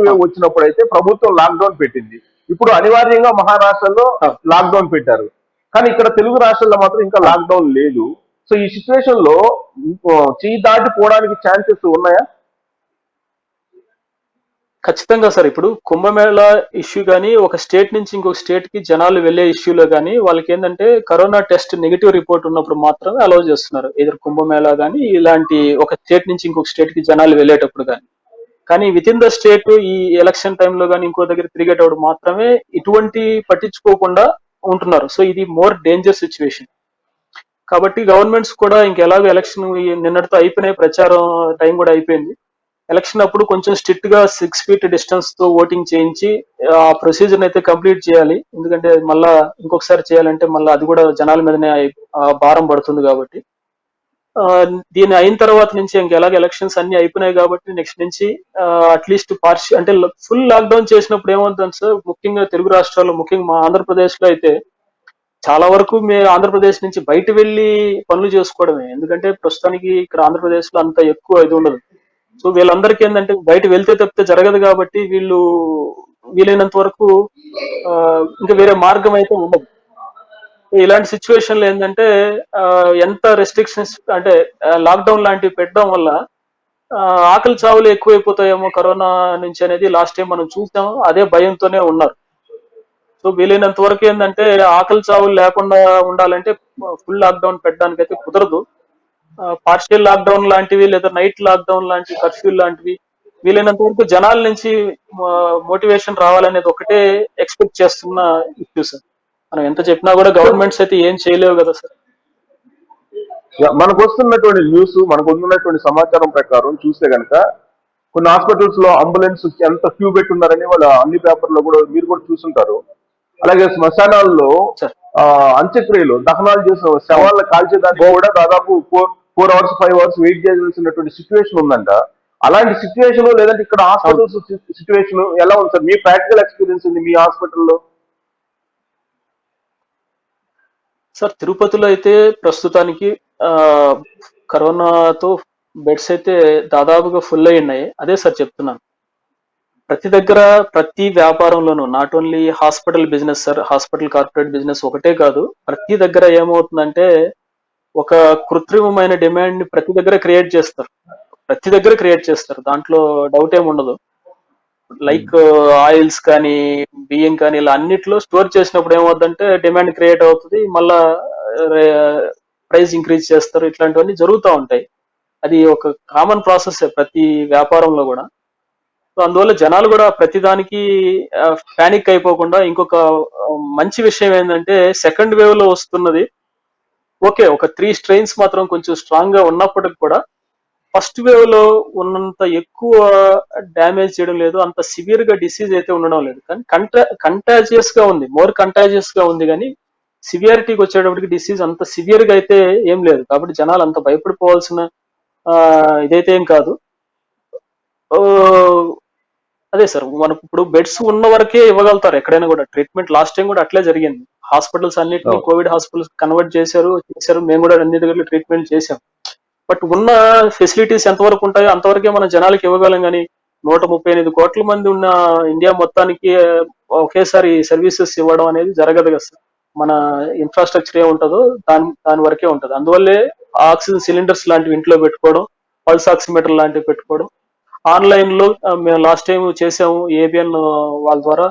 వేవ్ వచ్చినప్పుడు అయితే ప్రభుత్వం లాక్డౌన్ పెట్టింది. ఇప్పుడు అనివార్యంగా మహారాష్ట్రలో లాక్డౌన్ పెట్టారు. కానీ ఇక్కడ తెలుగు రాష్ట్రాల్లో మాత్రం ఇంకా లాక్డౌన్ లేదు. సో ఈ సిచ్యువేషన్ లో చేయి దాటిపోవడానికి ఛాన్సెస్ ఉన్నాయా? ఖచ్చితంగా సార్. ఇప్పుడు కుంభమేళా ఇష్యూ కానీ ఒక స్టేట్ నుంచి ఇంకొక స్టేట్ కి జనాలు వెళ్లే ఇష్యూలో కానీ వాళ్ళకి ఏంటంటే కరోనా టెస్ట్ నెగిటివ్ రిపోర్ట్ ఉన్నప్పుడు మాత్రమే అలౌ చేస్తున్నారు. ఎదురు కుంభమేళా కానీ ఇలాంటి ఒక స్టేట్ నుంచి ఇంకొక స్టేట్ కి జనాలు వెళ్ళేటప్పుడు కానీ విత్ ఇన్ ద స్టేట్ ఈ ఎలక్షన్ టైంలో కానీ ఇంకో దగ్గర తిరిగేటప్పుడు మాత్రమే ఇటువంటి పట్టించుకోకుండా ఉంటున్నారు. సో ఇది మోర్ డేంజర్ సిచ్యువేషన్. కాబట్టి గవర్నమెంట్స్ కూడా ఇంకెలాగో ఎలక్షన్ నిన్నటితో అయిపోయినాయి, ప్రచారం టైం కూడా అయిపోయింది. ఎలక్షన్ అప్పుడు కొంచెం స్ట్రిక్ట్ గా 6 feet డిస్టెన్స్ తో ఓటింగ్ చేయించి ఆ ప్రొసీజర్ అయితే కంప్లీట్ చేయాలి. ఎందుకంటే మళ్ళా ఇంకొకసారి చేయాలంటే మళ్ళీ అది కూడా జనాల మీదనే భారం పడుతుంది కాబట్టి దీని అయిన తర్వాత నుంచి ఇంకెలాగ ఎలక్షన్స్ అన్ని అయిపోయినాయి కాబట్టి నెక్స్ట్ నుంచి అట్లీస్ట్ అంటే ఫుల్ లాక్డౌన్ చేసినప్పుడు ఏమవుతుంది సార్, ముఖ్యంగా తెలుగు రాష్ట్రాల్లో, ముఖ్యంగా మా ఆంధ్రప్రదేశ్ లో అయితే చాలా వరకు మేము ఆంధ్రప్రదేశ్ నుంచి బయట వెళ్ళి పనులు చేసుకోవడమే. ఎందుకంటే ప్రస్తుతానికి ఇక్కడ ఆంధ్రప్రదేశ్ లో అంత ఎక్కువ ఇది ఉండదు. సో వీళ్ళందరికీ ఏంటంటే బయట వెళ్తే తప్పితే జరగదు కాబట్టి వీళ్ళు వీలైనంత వరకు ఇంకా వేరే మార్గం అయితే ఉండదు. ఇలాంటి సిచ్యువేషన్లు ఏంటంటే ఎంత రెస్ట్రిక్షన్స్ అంటే లాక్డౌన్ లాంటివి పెట్టడం వల్ల ఆకలి చావులు ఎక్కువైపోతాయేమో కరోనా నుంచి అనేది లాస్ట్ టైం మనం చూసాం. అదే భయంతోనే ఉన్నారు. సో వీలైనంత వరకు ఏంటంటే ఆకలి చావులు లేకుండా ఉండాలంటే ఫుల్ లాక్డౌన్ పెట్టడానికి అయితే కుదరదు. పార్షియల్ లాక్డౌన్ లాంటివి లేదా నైట్ లాక్డౌన్ లాంటివి, కర్ఫ్యూ లాంటివి వీలైనంత వరకు జనాల నుంచి మోటివేషన్ రావాలనేది ఒకటే ఎక్స్పెక్ట్ చేస్తున్న ఇష్యూ సార్. మనం ఎంత చెప్పినా కూడా గవర్నమెంట్స్ అయితే ఏం చేయలేవు కదా సార్. మనకు వస్తున్నటువంటి న్యూస్, మనకు వస్తున్నటువంటి సమాచారం ప్రకారం చూస్తే గనక కొన్ని హాస్పిటల్స్ లో అంబులెన్స్ ఎంత క్యూ పెట్టున్నారని వాళ్ళ అన్ని పేపర్లో కూడా మీరు కూడా చూసుంటారు. అలాగే శ్మశానాల్లో అంత్యక్రియలు, దహనాలు చేసిన శవాలను కాల్చేదానికి కూడా దాదాపు 4 hours 5 hours వెయిట్ చేయాల్సినటువంటి సిచ్యువేషన్ ఉందంట. అలాంటి సిచ్యువేషన్ లేదంటే ఇక్కడ హాస్పిటల్స్ సిచ్యువేషన్ ఎలా ఉంది సార్? మీ ప్రాక్టికల్ ఎక్స్పీరియన్స్ ఉంది మీ హాస్పిటల్లో? సార్ తిరుపతిలో అయితే ప్రస్తుతానికి కరోనాతో బెడ్స్ అయితే దాదాపుగా ఫుల్ అయి ఉన్నాయి. అదే సార్ చెప్తున్నాను, ప్రతి దగ్గర ప్రతి వ్యాపారంలోనూ not only hospital business sir, hospital corporate business ఒకటే కాదు, ప్రతి దగ్గర ఏమవుతుందంటే ఒక కృత్రిమమైన డిమాండ్ ని ప్రతి దగ్గర క్రియేట్ చేస్తారు. దాంట్లో డౌట్ ఏమి ఉండదు. లైక్ ఆయిల్స్ కానీ బియ్యం కానీ ఇలా అన్నిట్లో స్టోర్ చేసినప్పుడు ఏమవుతుందంటే డిమాండ్ క్రియేట్ అవుతుంది, మళ్ళా ప్రైస్ ఇంక్రీజ్ చేస్తారు. ఇట్లాంటివన్నీ జరుగుతూ ఉంటాయి. అది ఒక కామన్ ప్రాసెస్ ప్రతి వ్యాపారంలో కూడా. సో అందువల్ల జనాలు కూడా ప్రతిదానికి పానిక్ అయిపోకుండా, ఇంకొక మంచి విషయం ఏంటంటే సెకండ్ వేవ్ లో వస్తున్నది ఓకే, ఒక 3 strains మాత్రం కొంచెం స్ట్రాంగ్ గా ఉన్నప్పటికి కూడా ఫస్ట్ వేవ్ లో ఉన్నంత ఎక్కువ డ్యామేజ్ చేయడం లేదు, అంత సివియర్ గా డిసీజ్ అయితే ఉండడం లేదు. కానీ కంటాజియస్ గా ఉంది, మోర్ కంటాజియస్ గా ఉంది. కానీ సివియారిటీకి వచ్చేటప్పటికి డిసీజ్ అంత సివియర్ గా అయితే ఏం లేదు. కాబట్టి జనాలు అంత భయపడిపోవాల్సిన ఇదైతే ఏం కాదు. అదే సార్, మనకు ఇప్పుడు బెడ్స్ ఉన్న వరకే ఇవ్వగలుగుతారు ఎక్కడైనా కూడా ట్రీట్మెంట్. లాస్ట్ టైం కూడా అట్లే జరిగింది. హాస్పిటల్స్ అన్నిటిని కోవిడ్ హాస్పిటల్స్ కన్వర్ట్ చేశారు. మేము కూడా అన్ని దగ్గర ట్రీట్మెంట్ చేశాం. బట్ ఉన్న ఫెసిలిటీస్ ఎంతవరకు ఉంటాయో అంతవరకే మన జనాలకి ఇవ్వగలం. కానీ 138 కోట్ల మంది ఉన్న ఇండియా మొత్తానికి ఒకేసారి సర్వీసెస్ ఇవ్వడం అనేది జరగదు కదా సార్. మన ఇన్ఫ్రాస్ట్రక్చర్ ఏముంటుందో దాని వరకే ఉంటుంది. అందువల్లే ఆక్సిజన్ సిలిండర్స్ లాంటివి ఇంట్లో పెట్టుకోవడం, పల్స్ ఆక్సిమీటర్ లాంటివి పెట్టుకోవడం, ఆన్లైన్ లో మేము లాస్ట్ టైం చేసాము ఏబిఎన్ వాళ్ళ ద్వారా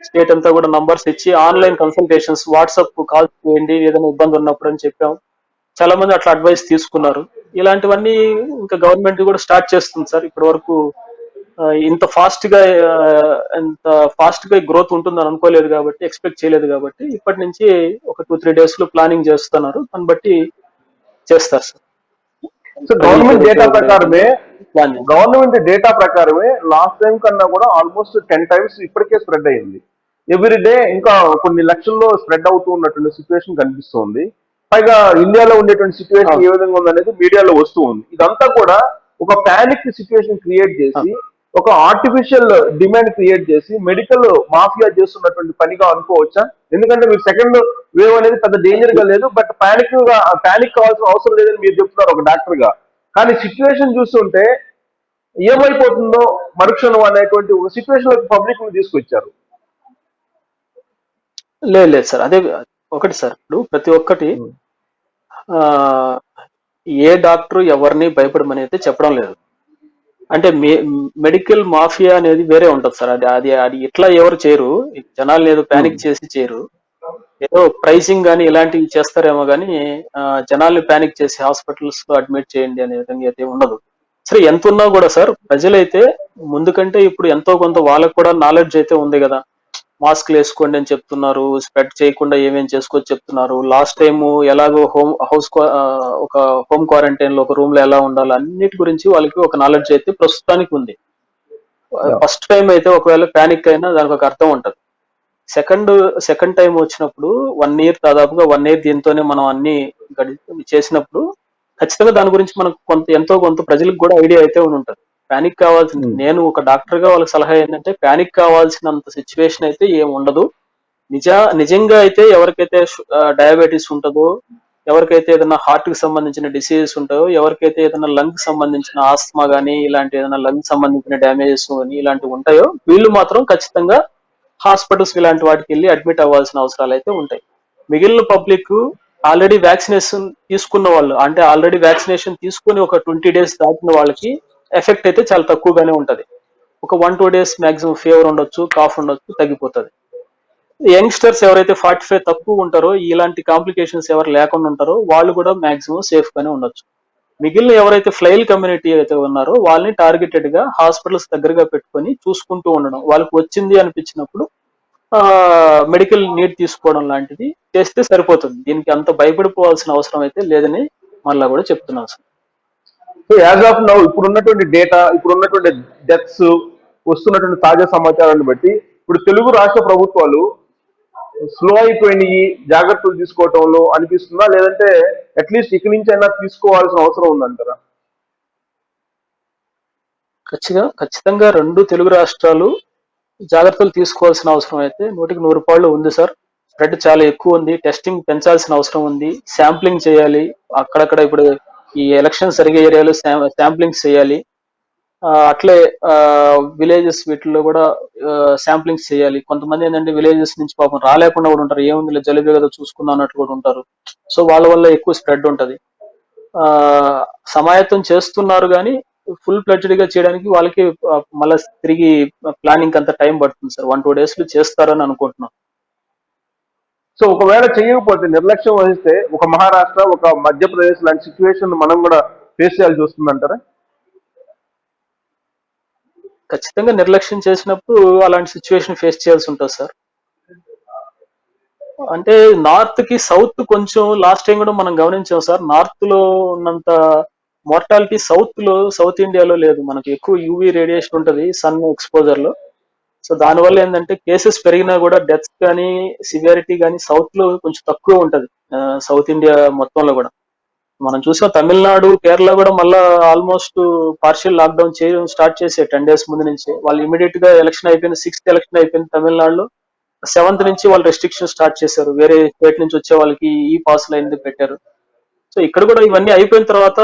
స్టేట్ అంతా కూడా నంబర్స్ ఇచ్చి ఆన్లైన్ కన్సల్టేషన్స్, వాట్సాప్ కాల్స్ చేయండి ఏదైనా ఇబ్బంది ఉన్నప్పుడు అని చెప్పాము. చాలా మంది అట్లా అడ్వైస్ తీసుకున్నారు. ఇలాంటివన్నీ ఇంకా గవర్నమెంట్ కూడా స్టార్ట్ చేస్తుంది సార్. ఇప్పటి వరకు ఇంత ఫాస్ట్ గా గ్రోత్ ఉంటుందని అనుకోలేదు కాబట్టి, ఎక్స్పెక్ట్ చేయలేదు కాబట్టి ఇప్పటి నుంచి ఒక 2-3 days లో ప్లానింగ్ చేస్తున్నారు. దాన్ని బట్టి చేస్తారు సార్. గవర్నమెంట్ డేటా ప్రకారమే లాస్ట్ టైం కన్నా కూడా ఆల్మోస్ట్ 10 times ఇప్పటికే స్ప్రెడ్ అయింది. ఎవ్రీ డే ఇంకా కొన్ని లక్షల్లో స్ప్రెడ్ అవుతూ ఉన్నటువంటి సిచ్యువేషన్ కనిపిస్తుంది. పైగా ఇండియాలో ఉండేటువంటి సిచ్యువేషన్ ఏ విధంగా ఉందనేది మీడియాలో వస్తూ ఉంది. ఇదంతా కూడా ఒక పానిక్ సిచ్యువేషన్ క్రియేట్ చేసి, ఒక ఆర్టిఫిషియల్ డిమాండ్ క్రియేట్ చేసి మెడికల్ మాఫియా చేస్తున్నటువంటి పనిగా అనుకోవచ్చా? ఎందుకంటే మీరు సెకండ్ వేవ్ అనేది పెద్ద డేంజర్ గా లేదు, బట్ పానిక్ కావాల్సిన అవసరం లేదని మీరు చెప్తున్నారు ఒక డాక్టర్ గా. కానీ సిచ్యువేషన్ చూస్తుంటే ఏమైపోతుందో మరుక్షణం అనేటువంటి ఒక సిచ్యువేషన్ లో పబ్లిక్ ని తీసుకొచ్చారు. లేదు సార్, అదే ఒకటి సార్, ఇప్పుడు ప్రతి ఒక్కటి ఏ డాక్టర్ ఎవరిని భయపడమని అయితే చెప్పడం లేదు. అంటే మెడికల్ మాఫియా అనేది వేరే ఉంటది సార్. అది ఇట్లా ఎవరు చేయరు, జనాలు ఏదో ప్యానిక్ చేసి చేయరు. ఏదో ప్రైసింగ్ కానీ ఇలాంటివి చేస్తారేమో కానీ జనాల్ని ప్యానిక్ చేసి హాస్పిటల్స్ లో అడ్మిట్ చేయండి అనే విధంగా అయితే ఉండదు. సరే ఎంత ఉన్నా కూడా సార్, ప్రజలైతే ముందు కంటే ఇప్పుడు ఎంతో కొంత వాళ్ళకు కూడా నాలెడ్జ్ అయితే ఉంది కదా. మాస్క్లు వేసుకోండి అని చెప్తున్నారు, స్ప్రెడ్ చేయకుండా ఏమేం చేసుకోవచ్చు చెప్తున్నారు. లాస్ట్ టైం ఎలాగో ఒక హోమ్ క్వారంటైన్ లో ఒక రూమ్ లో ఎలా ఉండాలి అన్నిటి గురించి వాళ్ళకి ఒక నాలెడ్జ్ అయితే ప్రస్తుతానికి ఉంది. Yeah. ఫస్ట్ టైం అయితే ఒకవేళ పానిక్ అయినా దానికి ఒక అర్థం ఉంటది. సెకండ్ టైం వచ్చినప్పుడు 1 ఇయర్, దాదాపుగా 1 ఇయర్ దీంతోనే మనం అన్ని చేసినప్పుడు ఖచ్చితంగా దాని గురించి మనకు ఎంతో కొంత ప్రజలకు కూడా ఐడియా అయితే ఉంటది. పానిక్ కావాల్సిన, నేను ఒక డాక్టర్ గా వాళ్ళకి సలహా ఏంటంటే పానిక్ కావాల్సినంత సిచ్యువేషన్ అయితే ఏం ఉండదు. నిజంగా అయితే ఎవరికైతే డయాబెటీస్ ఉంటుందో, ఎవరికైతే ఏదైనా హార్ట్ కి సంబంధించిన డిసీజెస్ ఉంటాయో, ఎవరికైతే ఏదైనా లంగ్ కి సంబంధించిన ఆస్తమా గానీ, ఇలాంటి ఏదైనా లంగ్ సంబంధించిన డ్యామేజెస్ కానీ ఇలాంటివి ఉంటాయో, వీళ్ళు మాత్రం ఖచ్చితంగా హాస్పిటల్స్ ఇలాంటి వాటికి వెళ్ళి అడ్మిట్ అవ్వాల్సిన అవసరాలు అయితే ఉంటాయి. మిగిలిన పబ్లిక్ ఆల్రెడీ వ్యాక్సినేషన్ తీసుకున్న వాళ్ళు, అంటే ఆల్రెడీ వ్యాక్సినేషన్ తీసుకుని ఒక 20 days దాటిన వాళ్ళకి ఎఫెక్ట్ అయితే చాలా తక్కువగానే ఉంటది. ఒక 1-2 days మాక్సిమం ఫీవర్ ఉండొచ్చు, కాఫ్ ఉండొచ్చు, తగ్గిపోతుంది. యంగ్స్టర్స్ ఎవరైతే 45 తక్కువ ఉంటారో, ఇలాంటి కాంప్లికేషన్స్ ఎవరు లేకుండా ఉంటారో వాళ్ళు కూడా మాక్సిమం సేఫ్ గానే ఉండొచ్చు. మిగిలిన ఎవరైతే ఫ్లైల్ కమ్యూనిటీ అయితే ఉన్నారో వాళ్ళని టార్గెటెడ్ గా హాస్పిటల్స్ దగ్గరగా పెట్టుకొని చూసుకుంటూ ఉండడం, వాళ్ళకి వచ్చింది అనిపించినప్పుడు మెడికల్ నీడ్ తీసుకోవడం లాంటిది చేస్తే సరిపోతుంది. దీనికి అంత భయపడిపోవాల్సిన అవసరం అయితే లేదని మళ్ళా కూడా చెప్తున్నాను sir. So as of now ఇప్పుడున్నటువంటి డేటా, ఇప్పుడున్నటువంటి డెత్స్, వస్తున్నటువంటి తాజా సమాచారాన్ని బట్టి ఇప్పుడు తెలుగు రాష్ట్ర ప్రభుత్వాలు స్లో అయిపోయినాయి జాగ్రత్తలు తీసుకోవటంలో అనిపిస్తుందా, లేదంటే అట్లీస్ట్ ఇక్కడి నుంచి అయినా తీసుకోవాల్సిన అవసరం ఉందంటారా? ఖచ్చితంగా 2 తెలుగు రాష్ట్రాలు జాగ్రత్తలు తీసుకోవాల్సిన అవసరం అయితే 100% ఉంది సార్. స్ప్రెడ్ చాలా ఎక్కువ ఉంది, టెస్టింగ్ పెంచాల్సిన అవసరం ఉంది, శాంప్లింగ్ చేయాలి. అక్కడక్కడ ఇప్పుడు ఈ ఎలక్షన్ జరిగే ఏరియాలో శాంప్లింగ్స్ చేయాలి. అట్లే విలేజెస్ వీటిల్లో కూడా శాంప్లింగ్స్ చేయాలి. కొంతమంది ఏంటంటే విలేజెస్ నుంచి పాపం రాలేకుండా కూడా ఉంటారు, ఏముంది జలుబు కదా చూసుకుందాం అన్నట్టు కూడా ఉంటారు. సో వాళ్ళ వల్ల ఎక్కువ స్ప్రెడ్ ఉంటది. సమాయత్తం చేస్తున్నారు కానీ ఫుల్ ఫ్లెడ్జ్డ్ గా చేయడానికి వాళ్ళకి మళ్ళీ తిరిగి ప్లానింగ్ అంత టైం పడుతుంది సార్. 1-2 days లో చేస్తారని అనుకుంటున్నాం. సో ఒకవేళ చేయకపోతే, నిర్లక్ష్యం వహిస్తే ఒక మహారాష్ట్ర, ఒక మధ్యప్రదేశ్ లాంటి సిచ్యువేషన్ మనం కూడా ఫేస్ చేయాల్సి వస్తుందంటారా? ఖచ్చితంగా నిర్లక్ష్యం చేసినప్పుడు అలాంటి సిచ్యువేషన్ ఫేస్ చేయాల్సి ఉంటుంది సార్. అంటే నార్త్ కి సౌత్ కొంచెం లాస్ట్ టైం కూడా మనం గమనించాం సార్, నార్త్ లో ఉన్నంత మోర్టాలిటీ సౌత్ ఇండియాలో లేదు. మనకి ఎక్కువ యూవీ రేడియేషన్ ఉంటది సన్ ఎక్స్పోజర్ లో. సో దానివల్ల ఏంటంటే కేసెస్ పెరిగినా కూడా డెత్స్ కానీ సివియారిటీ కానీ సౌత్ లో కొంచెం తక్కువ ఉంటది. సౌత్ ఇండియా మొత్తంలో కూడా మనం చూసిన తమిళనాడు, కేరళ కూడా మళ్ళా ఆల్మోస్ట్ పార్షియల్ లాక్డౌన్ చేయడం స్టార్ట్ చేసే 10 days ముందు నుంచి. వాళ్ళు ఇమీడియట్ గా ఎలక్షన్ అయిపోయింది, 6th ఎలక్షన్ అయిపోయింది తమిళనాడులో, 7th నుంచి వాళ్ళు రెస్ట్రిక్షన్ స్టార్ట్ చేశారు. వేరే స్టేట్ నుంచి వచ్చే వాళ్ళకి ఈ పాస్ లైన్ పెట్టారు. సో ఇక్కడ కూడా ఇవన్నీ అయిపోయిన తర్వాత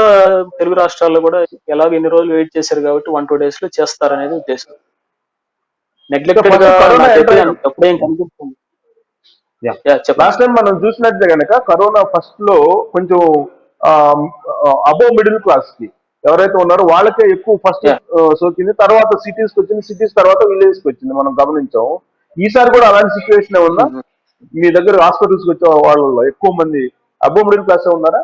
తెలుగు రాష్ట్రాల్లో కూడా ఎలాగ ఇన్ని రోజులు వెయిట్ చేశారు కాబట్టి 1-2 days లో చేస్తారనేది ఉద్దేశం. నెగ్లెక్టెడ్ గా అప్పుడేం కనిపిస్తుంది. లాస్ట్ టైం మనం చూసినట్టే కనుక కరోనా ఫస్ట్ లో కొంచెం అబోవ్ మిడిల్ క్లాస్ కి ఎవరైతే ఉన్నారో వాళ్ళకే ఎక్కువ ఫస్ట్ సోకింది, తర్వాత సిటీస్ కి వచ్చింది, సిటీస్ తర్వాత విలేజ్ కి వచ్చింది, మనం గమనించాం. ఈసారి కూడా అలాంటి సిచ్యువేషన్ ఉన్నా మీ దగ్గర హాస్పిటల్స్ కి వచ్చే వాళ్ళలో ఎక్కువ మంది అబోవ్ మిడిల్ క్లాస్ ఉన్నారా?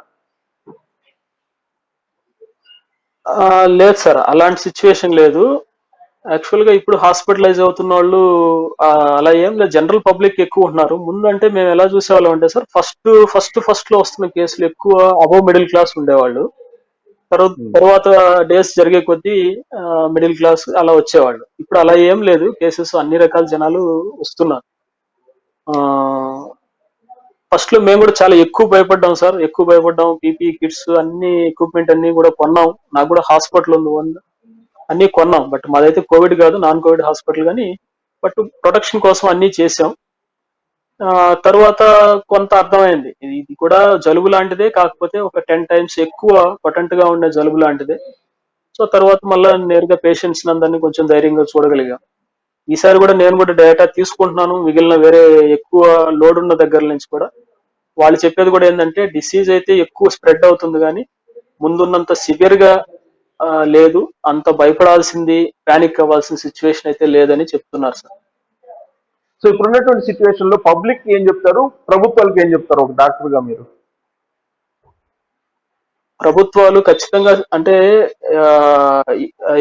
లేదు సార్, అలాంటి సిచ్యువేషన్ లేదు. యాక్చువల్ గా ఇప్పుడు హాస్పిటలైజ్ అవుతున్న వాళ్ళు అలా ఏం లేదు, జనరల్ పబ్లిక్ ఎక్కువ ఉంటున్నారు. ముందు అంటే మేము ఎలా చూసేవాళ్ళం అంటే సార్, ఫస్ట్ లో వస్తున్న కేసులు ఎక్కువ అబోవ్ మిడిల్ క్లాస్ ఉండేవాళ్ళు. తర్వాత డేస్ జరిగే కొద్దీ మిడిల్ క్లాస్ అలా వచ్చేవాళ్ళు. ఇప్పుడు అలా ఏం లేదు, కేసెస్ అన్ని రకాల జనాలు వస్తున్నారు. ఫస్ట్ లో మేము కూడా చాలా ఎక్కువ భయపడ్డాం సార్, పీపీ కిట్స్ అన్ని ఎక్విప్మెంట్ అన్ని కూడా కొన్నాం. నాకు కూడా హాస్పిటల్ ఉంది, అన్ని కొన్నాం. బట్ మాదైతే కోవిడ్ కాదు, నాన్ కోవిడ్ హాస్పిటల్, కానీ బట్ ప్రొటెక్షన్ కోసం అన్ని చేసాం. తర్వాత కొంత అర్థమైంది ఇది కూడా జలుబు లాంటిదే, కాకపోతే ఒక 10 times ఎక్కువ పొటెంట్ గా ఉండే జలుబు లాంటిదే. సో తర్వాత మళ్ళీ నేరుగా పేషెంట్స్ అందరినీ కొంచెం ధైర్యంగా చూడగలిగాం. ఈసారి కూడా నేను కూడా డేటా తీసుకుంటున్నాను మిగిలిన వేరే ఎక్కువ లోడ్ ఉన్న దగ్గర నుంచి కూడా. వాళ్ళు చెప్పేది కూడా ఏంటంటే డిసీజ్ అయితే ఎక్కువ స్ప్రెడ్ అవుతుంది కానీ ముందున్నంత సివియర్ గా లేదు, అంత భయపడాల్సింది, పానిక్ అవ్వాల్సిన సిచ్యువేషన్ అయితే లేదని చెప్తున్నారు సార్. సో ఇప్పుడున్నటువంటి సిచ్యువేషన్ లో పబ్లిక్ ఏం చెప్తారు, ప్రభుత్వాలకు ఏం చెప్తారు ఒక డాక్టర్ గా మీరు? ప్రభుత్వాలు ఖచ్చితంగా అంటే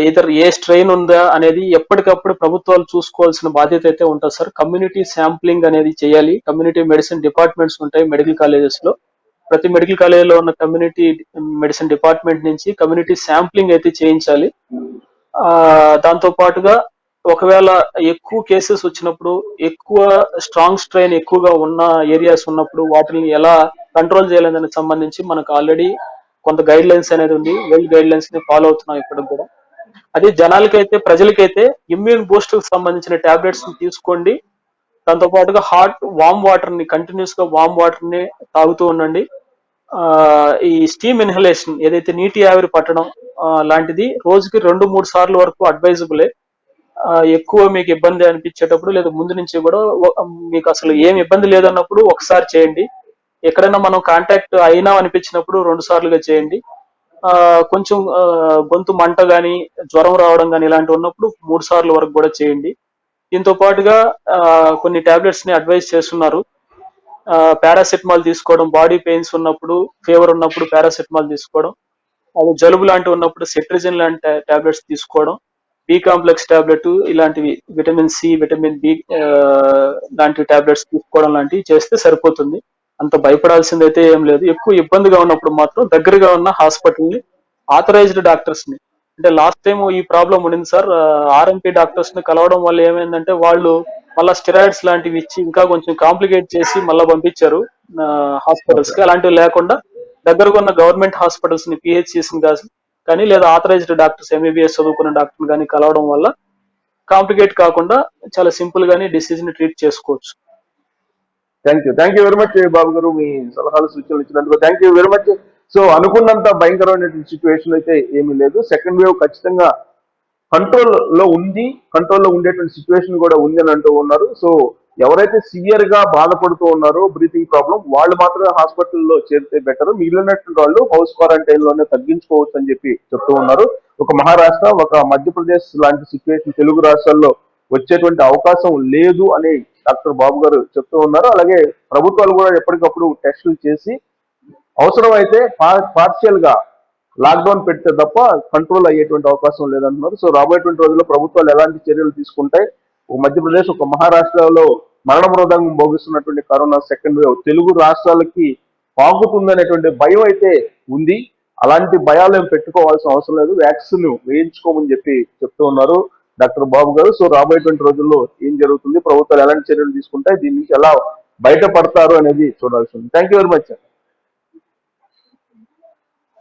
ఇతర ఏ స్ట్రెయిన్ ఉందా అనేది ఎప్పటికప్పుడు ప్రభుత్వాలు చూసుకోవాల్సిన బాధ్యత అయితే ఉంటుంది సార్. కమ్యూనిటీ శాంప్లింగ్ అనేది చేయాలి. కమ్యూనిటీ మెడిసిన్ డిపార్ట్మెంట్స్ ఉంటాయి మెడికల్ కాలేజెస్ లో. ప్రతి మెడికల్ కాలేజీలో ఉన్న కమ్యూనిటీ మెడిసిన్ డిపార్ట్మెంట్ నుంచి కమ్యూనిటీ శాంప్లింగ్ అయితే చేయించాలి. దాంతో పాటుగా ఒకవేళ ఎక్కువ కేసెస్ వచ్చినప్పుడు, ఎక్కువ స్ట్రాంగ్ స్ట్రెయిన్ ఎక్కువగా ఉన్న ఏరియాస్ ఉన్నప్పుడు వాటిని ఎలా కంట్రోల్ చేయాలనే దానికి సంబంధించి మనకు ఆల్రెడీ కొంత గైడ్ లైన్స్ అనేది ఉంది. వెల్ గైడ్ లైన్స్ ని ఫాలో అవుతున్నాం ఇప్పటికి కూడా. అది జనాలకైతే, ప్రజలకైతే ఇమ్యూన్ బూస్ట్ కి సంబంధించిన టాబ్లెట్స్ ని తీసుకోండి. దాంతో పాటుగా వామ్ వాటర్ ని, కంటిన్యూస్ గా వామ్ వాటర్ ని తాగుతూ ఉండండి. ఈ స్టీమ్ ఇన్హలేషన్ ఏదైతే నీటి ఆవిరి పట్టడం లాంటిది రోజుకి 2-3 సార్లు వరకు అడ్వైజబులే. ఎక్కువ మీకు ఇబ్బంది అనిపించేటప్పుడు లేదా ముందు నుంచి కూడా మీకు అసలు ఏం ఇబ్బంది లేదన్నప్పుడు ఒకసారి చేయండి. ఎక్కడైనా మనం కాంటాక్ట్ అయినా అనిపించినప్పుడు 2 సార్లుగా చేయండి. కొంచెం గొంతు మంట గాని, జ్వరం రావడం గాని ఇలాంటివి ఉన్నప్పుడు 3 సార్లు వరకు కూడా చేయండి. దీంతో పాటుగా కొన్ని టాబ్లెట్స్ ని అడ్వైజ్ చేస్తున్నారు. పారాసెటమాల్ తీసుకోవడం, బాడీ పెయిన్స్ ఉన్నప్పుడు, ఫీవర్ ఉన్నప్పుడు పారాసెటమాల్ తీసుకోవడం, అది జలుబు లాంటివి ఉన్నప్పుడు సెట్రిజిన్ లాంటి టాబ్లెట్స్ తీసుకోవడం, బి కాంప్లెక్స్ టాబ్లెట్ ఇలాంటివి, విటమిన్ సి, విటమిన్ బి లాంటి టాబ్లెట్స్ తీసుకోవడం లాంటివి చేస్తే సరిపోతుంది. అంత భయపడాల్సింది అయితే ఏం లేదు. ఎక్కువ ఇబ్బందిగా ఉన్నప్పుడు మాత్రం దగ్గరగా ఉన్న హాస్పిటల్ని, ఆథరైజ్డ్ డాక్టర్స్ ని, అంటే లాస్ట్ టైం ఈ ప్రాబ్లం ఉండింది సార్. ఆర్ఎంపీ డాక్టర్స్ ని కలవడం వల్ల ఏమైందంటే వాళ్ళు మళ్ళీ స్టెరాయిడ్స్ లాంటివి ఇచ్చి ఇంకా కొంచెం కాంప్లికేట్ చేసి మళ్ళీ పంపించారు హాస్పిటల్స్ కి. అలాంటివి లేకుండా దగ్గరగా ఉన్న గవర్నమెంట్ హాస్పిటల్స్ ని, పిహెచ్సిస్ కానీ లేదా ఆథరైజ్డ్ డాక్టర్స్, ఎంబీబీఎస్ చదువుకున్న డాక్టర్ కానీ కలవడం వల్ల కాంప్లికేట్ కాకుండా చాలా సింపుల్ గానీ డిసీజ్ ని ట్రీట్ చేసుకోవచ్చు. థ్యాంక్ యూ వెరీ మచ్ బాబు గారు, మీ సలహాలు సూచనలు ఇచ్చినందుకు thank you very much. So అనుకున్నంత భయంకరమైనటువంటి సిచ్యువేషన్ అయితే ఏమీ లేదు. సెకండ్ వేవ్ ఖచ్చితంగా కంట్రోల్లో ఉండేటువంటి సిచ్యువేషన్ కూడా ఉంది అని అంటూ ఉన్నారు. సో ఎవరైతే సివియర్ గా బాధపడుతూ ఉన్నారో బ్రీతింగ్ ప్రాబ్లం, వాళ్ళు మాత్రమే హాస్పిటల్లో చేరితే బెటర్. మిగిలినటువంటి వాళ్ళు హౌస్ క్వారంటైన్ లోనే తగ్గించుకోవచ్చు అని చెప్పి చెప్తూ ఉన్నారు. ఒక మహారాష్ట్ర, ఒక మధ్యప్రదేశ్ లాంటి సిచ్యువేషన్ తెలుగు రాష్ట్రాల్లో వచ్చేటువంటి అవకాశం లేదు అని డాక్టర్ బాబు గారు చెప్తూ ఉన్నారు. అలాగే ప్రభుత్వాలు కూడా ఎప్పటికప్పుడు టెస్టులు చేసి అవసరం అయితే పార్షియల్ గా లాక్డౌన్ పెడితే తప్ప కంట్రోల్ అయ్యేటువంటి అవకాశం లేదంటున్నారు. సో రాబోయేటువంటి రోజుల్లో ప్రభుత్వాలు ఎలాంటి చర్యలు తీసుకుంటాయి, ఒక మధ్యప్రదేశ్, ఒక మహారాష్ట్రలో మరణ మృదంగం భోగిస్తున్నటువంటి కరోనా సెకండ్ వేవ్ తెలుగు రాష్ట్రాలకి పాకుతుందనేటువంటి భయం అయితే ఉంది. అలాంటి భయాలు ఏం పెట్టుకోవాల్సిన అవసరం లేదు. వ్యాక్సిన్ వేయించుకోమని చెప్పి చెప్తూ ఉన్నారు డాక్టర్ బాబు గారు. సో రాబోయేటువంటి రోజుల్లో ఏం జరుగుతుంది, ప్రభుత్వాలు ఎలాంటి చర్యలు తీసుకుంటాయి, దీని నుంచి ఎలా బయటపడతారు అనేది చూడాల్సి ఉంది. Thank you very much.